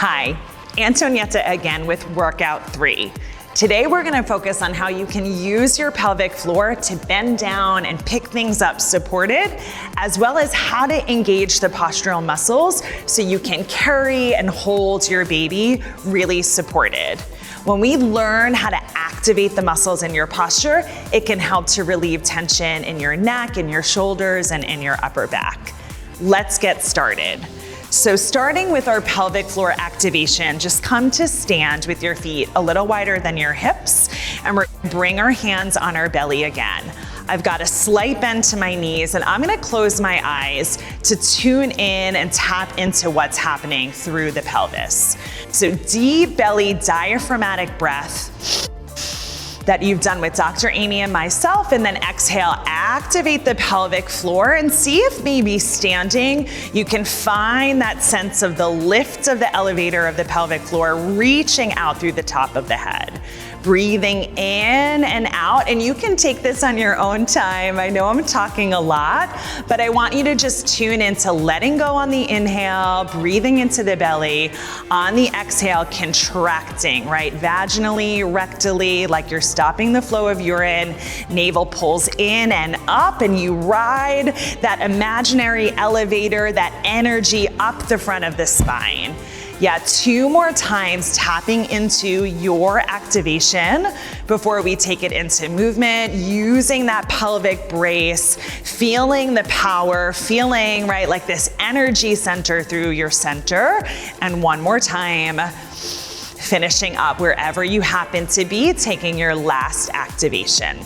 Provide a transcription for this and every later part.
Hi, Antonietta again with workout 3. Today we're gonna focus on how you can use your pelvic floor to bend down and pick things up supported, as well as how to engage the postural muscles so you can carry and hold your baby really supported. When we learn how to activate the muscles in your posture, it can help to relieve tension in your neck, in your shoulders, and in your upper back. Let's get started. So starting with our pelvic floor activation, just come to stand with your feet a little wider than your hips, and we're gonna bring our hands on our belly again. I've got a slight bend to my knees, and I'm gonna close my eyes to tune in and tap into what's happening through the pelvis. So deep belly diaphragmatic breath that you've done with Dr. Amy and myself, and then exhale, activate the pelvic floor and see if maybe standing, you can find that sense of the lift of the elevator of the pelvic floor reaching out through the top of the head. Breathing in and out, and you can take this on your own time. I know I'm talking a lot, but I want you to just tune into letting go on the inhale, breathing into the belly. On the exhale, contracting, right? Vaginally, rectally, like you're stopping the flow of urine. Navel pulls in and up, and you ride that imaginary elevator, that energy up the front of the spine. Yeah, 2 more times tapping into your activation before we take it into movement, using that pelvic brace, feeling the power, feeling, right, like this energy center through your center. And 1 more time, finishing up wherever you happen to be, taking your last activation.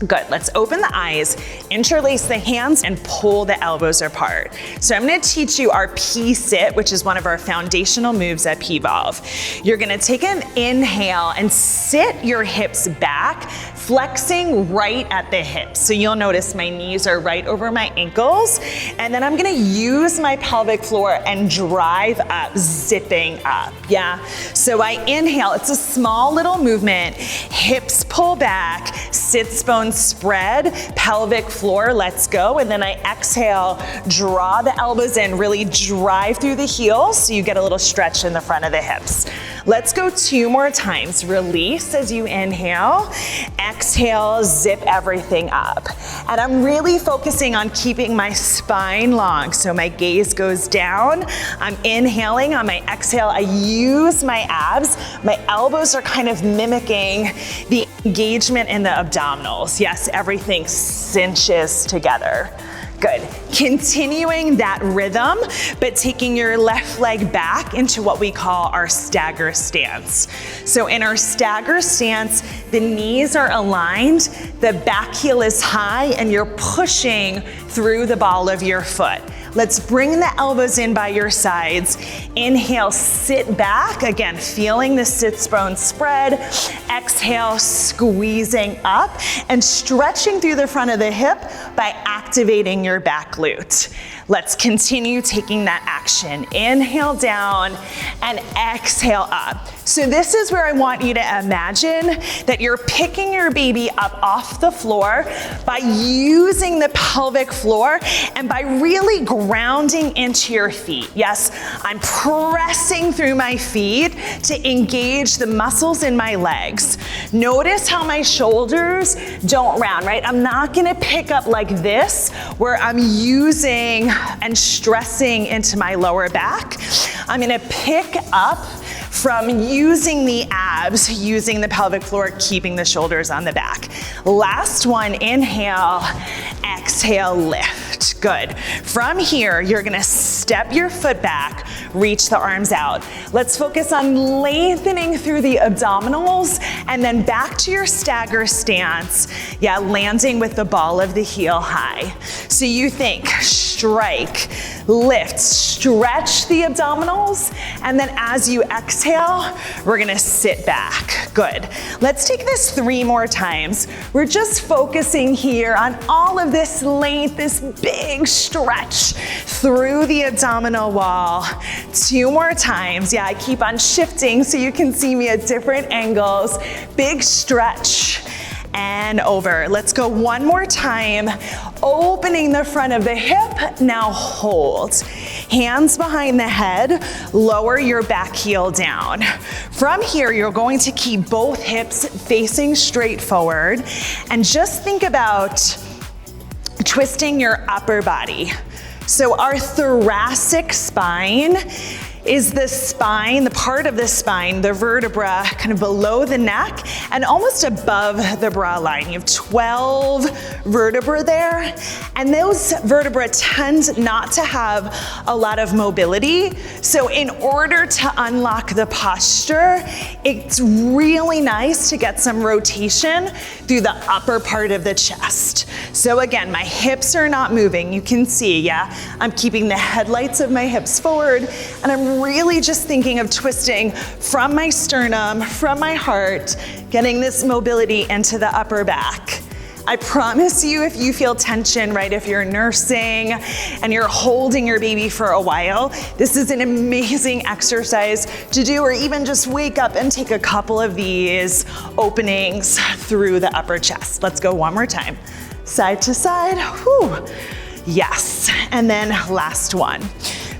Good, let's open the eyes, interlace the hands, and pull the elbows apart. So I'm gonna teach you our P-sit, which is one of our foundational moves at P.volve. You're gonna take an inhale and sit your hips back, flexing right at the hips. So you'll notice my knees are right over my ankles, and then I'm gonna use my pelvic floor and drive up, zipping up, yeah? So I inhale, it's a small little movement, hips pull back, sits bones spread, pelvic floor, let's go. And then I exhale, draw the elbows in, really drive through the heels so you get a little stretch in the front of the hips. Let's go 2 more times. Release as you inhale, exhale, zip everything up. And I'm really focusing on keeping my spine long. So my gaze goes down, I'm inhaling. On my exhale, I use my abs. My elbows are kind of mimicking the engagement in the abdominals. Yes, everything cinches together. Good. Continuing that rhythm, but taking your left leg back into what we call our stagger stance. So in our stagger stance, the knees are aligned, the back heel is high, and you're pushing through the ball of your foot. Let's bring the elbows in by your sides. Inhale, sit back. Again, feeling the sits bone spread. Exhale, squeezing up and stretching through the front of the hip by activating your back glute. Let's continue taking that action. Inhale down and exhale up. So this is where I want you to imagine that you're picking your baby up off the floor by using the pelvic floor and by really grounding into your feet. Yes, I'm pressing through my feet to engage the muscles in my legs. Notice how my shoulders don't round, right? I'm not gonna pick up like this where I'm using and stressing into my lower back. I'm gonna pick up from using the abs, using the pelvic floor, keeping the shoulders on the back. Last one, inhale, exhale, lift. Good. From here, you're gonna step your foot back, reach the arms out. Let's focus on lengthening through the abdominals and then back to your stagger stance. Yeah, landing with the ball of the heel high. So you think, strike, lift, stretch the abdominals, and then as you exhale, we're gonna sit back. Good. Let's take this 3 more times. We're just focusing here on all of this length, this big stretch through the abdominal wall. 2 more times. Yeah, I keep on shifting so you can see me at different angles. Big stretch. And over. Let's go 1 more time. Opening the front of the hip, now hold. Hands behind the head, lower your back heel down. From here, you're going to keep both hips facing straight forward and just think about twisting your upper body. So our thoracic spine is the spine, the part of the spine, the vertebra kind of below the neck and almost above the bra line. You have 12 vertebrae there, and those vertebrae tend not to have a lot of mobility. So in order to unlock the posture, it's really nice to get some rotation through the upper part of the chest. So again, my hips are not moving. You can see, yeah? I'm keeping the headlights of my hips forward, and I'm really just thinking of twisting from my sternum, from my heart, getting this mobility into the upper back. I promise you, if you feel tension, right, if you're nursing and you're holding your baby for a while, this is an amazing exercise to do, or even just wake up and take a couple of these openings through the upper chest. Let's go one more time. Side to side, whew. Yes, and then last one.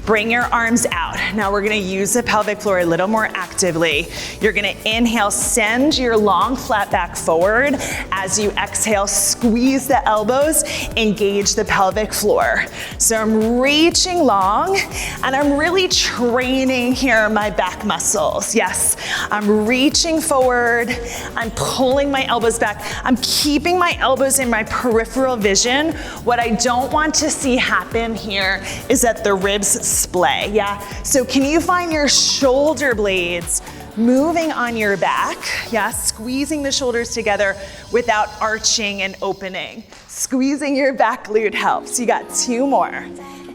Bring your arms out. Now we're gonna use the pelvic floor a little more actively. You're gonna inhale, send your long flat back forward. As you exhale, squeeze the elbows, engage the pelvic floor. So I'm reaching long and I'm really training here my back muscles. Yes, I'm reaching forward, I'm pulling my elbows back. I'm keeping my elbows in my peripheral vision. What I don't want to see happen here is that the ribs splay, yeah? So can you find your shoulder blades moving on your back, yeah? Squeezing the shoulders together without arching and opening. Squeezing your back glute helps. You got 2 more.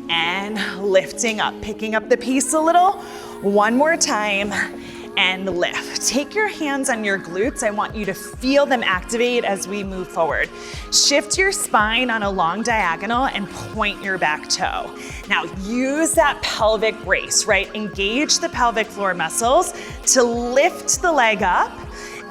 And lifting up, picking up the pace a little. 1 more time. And lift. Take your hands on your glutes. I want you to feel them activate as we move forward. Shift your spine on a long diagonal and point your back toe. Now use that pelvic brace, right? Engage the pelvic floor muscles to lift the leg up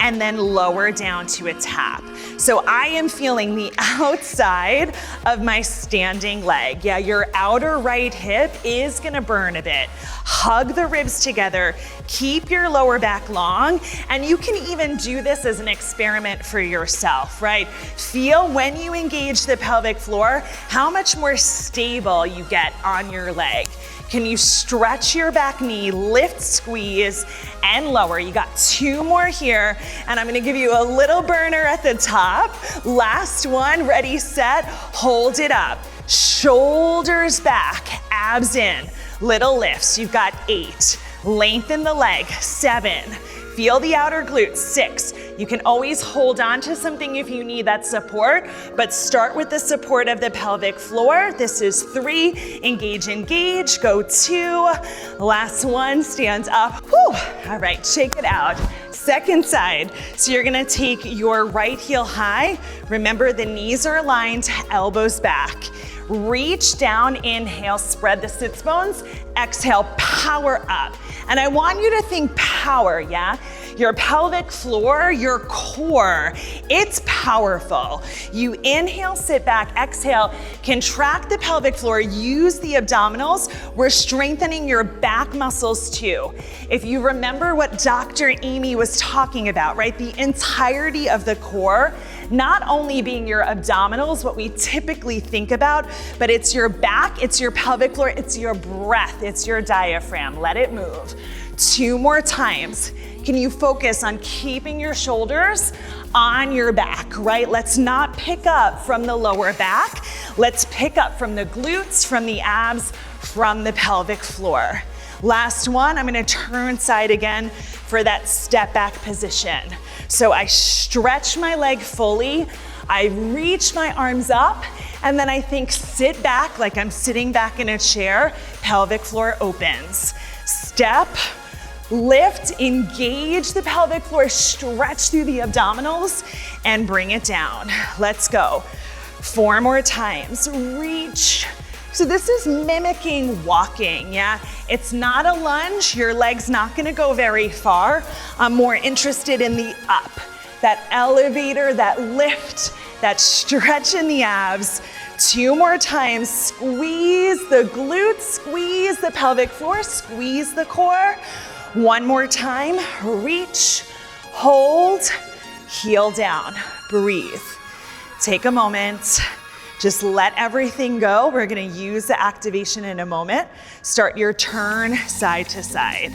and then lower down to a tap. So I am feeling the outside of my standing leg. Yeah, your outer right hip is gonna burn a bit. Hug the ribs together, keep your lower back long, and you can even do this as an experiment for yourself, right? Feel when you engage the pelvic floor, how much more stable you get on your leg. Can you stretch your back knee, lift, squeeze, and lower? You got 2 more here, and I'm gonna give you a little burner at the top. Last one, ready, set, hold it up. Shoulders back, abs in, little lifts. You've got 8. Lengthen the leg, 7. Feel the outer glutes, 6. You can always hold on to something if you need that support, but start with the support of the pelvic floor. This is 3, engage, engage, go 2. Last one, stand up. Whew. All right, shake it out. Second side. So you're gonna take your right heel high. Remember the knees are aligned, elbows back. Reach down, inhale, spread the sits bones. Exhale, power up. And I want you to think power, yeah? Your pelvic floor, your core, it's powerful. You inhale, sit back, exhale, contract the pelvic floor, use the abdominals. We're strengthening your back muscles too. If you remember what Dr. Amy was talking about, right? The entirety of the core, not only being your abdominals, what we typically think about, but it's your back, it's your pelvic floor, it's your breath, it's your diaphragm. Let it move. 2 more times. Can you focus on keeping your shoulders on your back, right? Let's not pick up from the lower back. Let's pick up from the glutes, from the abs, from the pelvic floor. Last one, I'm gonna turn side again for that step back position. So I stretch my leg fully, I reach my arms up, and then I think sit back like I'm sitting back in a chair, pelvic floor opens. Step, lift, engage the pelvic floor, stretch through the abdominals, and bring it down. Let's go. 4 more times, reach. So this is mimicking walking, yeah? It's not a lunge, your leg's not gonna go very far. I'm more interested in the up, that elevator, that lift, that stretch in the abs. 2 more times. Squeeze the glutes, squeeze the pelvic floor, squeeze the core. 1 more time. Reach, hold, heel down. Breathe. Take a moment. Just let everything go. We're gonna use the activation in a moment. Start your turn side to side.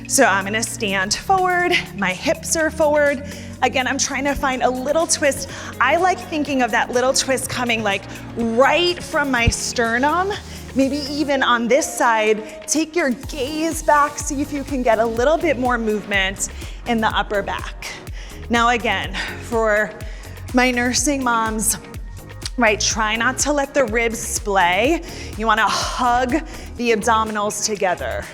So I'm gonna stand forward, my hips are forward. Again, I'm trying to find a little twist. I like thinking of that little twist coming like right from my sternum, maybe even on this side. Take your gaze back, see if you can get a little bit more movement in the upper back. Now again, for my nursing moms, right, try not to let the ribs splay. You wanna hug the abdominals together.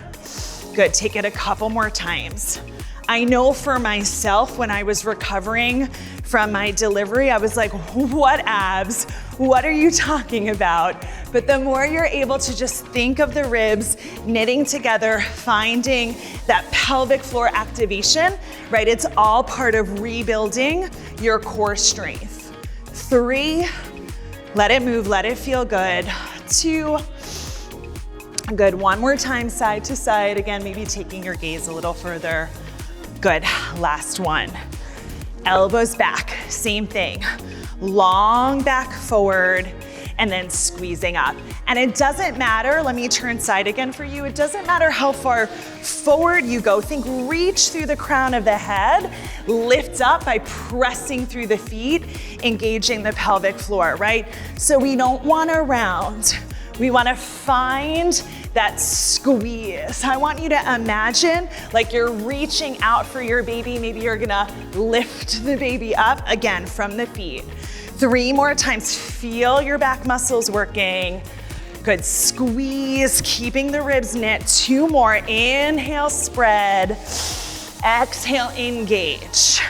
Good, take it a couple more times. I know for myself, when I was recovering from my delivery, I was like, what abs? What are you talking about? But the more you're able to just think of the ribs knitting together, finding that pelvic floor activation, right? It's all part of rebuilding your core strength. 3, let it move, let it feel good. 2, good, 1 more time, side to side. Again, maybe taking your gaze a little further. Good, last one. Elbows back, same thing. Long back forward, and then squeezing up. And it doesn't matter, let me turn side again for you. It doesn't matter how far forward you go. Think reach through the crown of the head, lift up by pressing through the feet, engaging the pelvic floor, right? So we don't wanna round. We wanna find that squeeze. I want you to imagine like you're reaching out for your baby. Maybe you're gonna lift the baby up again from the feet. 3 more times, feel your back muscles working. Good, squeeze, keeping the ribs knit. 2 more, inhale, spread. Exhale, engage.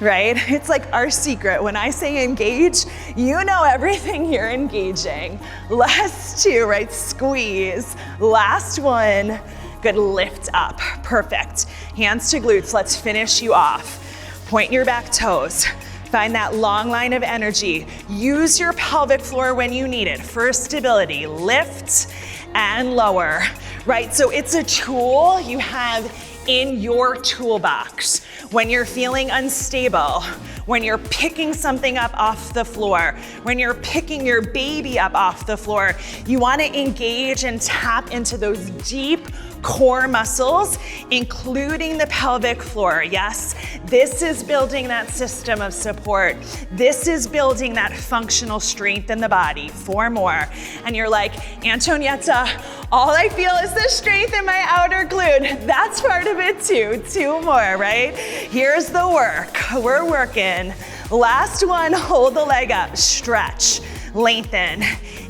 Right? It's like our secret. When I say engage, you know everything you're engaging. Last 2, right? Squeeze. Last 1. Good, lift up. Perfect. Hands to glutes. Let's finish you off. Point your back toes. Find that long line of energy. Use your pelvic floor when you need it for stability. Lift and lower, right? So it's a tool you have in your toolbox. When you're feeling unstable, when you're picking something up off the floor, when you're picking your baby up off the floor, you wanna engage and tap into those deep core muscles, including the pelvic floor. Yes, this is building that system of support. This is building that functional strength in the body. 4 more. And you're like, Antonietta, all I feel is the strength in my outer glute. That's part of it too. 2 more, right? Here's the work. We're working. Last one, hold the leg up, stretch, lengthen.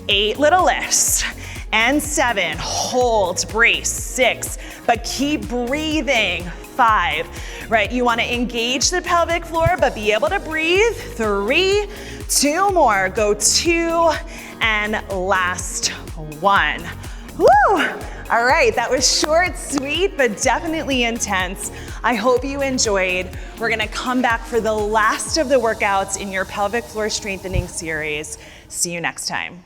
8 little lifts. And 7, hold, brace. 6, but keep breathing. 5, right? You wanna engage the pelvic floor, but be able to breathe. 3, 2 more, go 2, and last 1. Woo! All right, that was short, sweet, but definitely intense. I hope you enjoyed. We're gonna come back for the last of the workouts in your pelvic floor strengthening series. See you next time.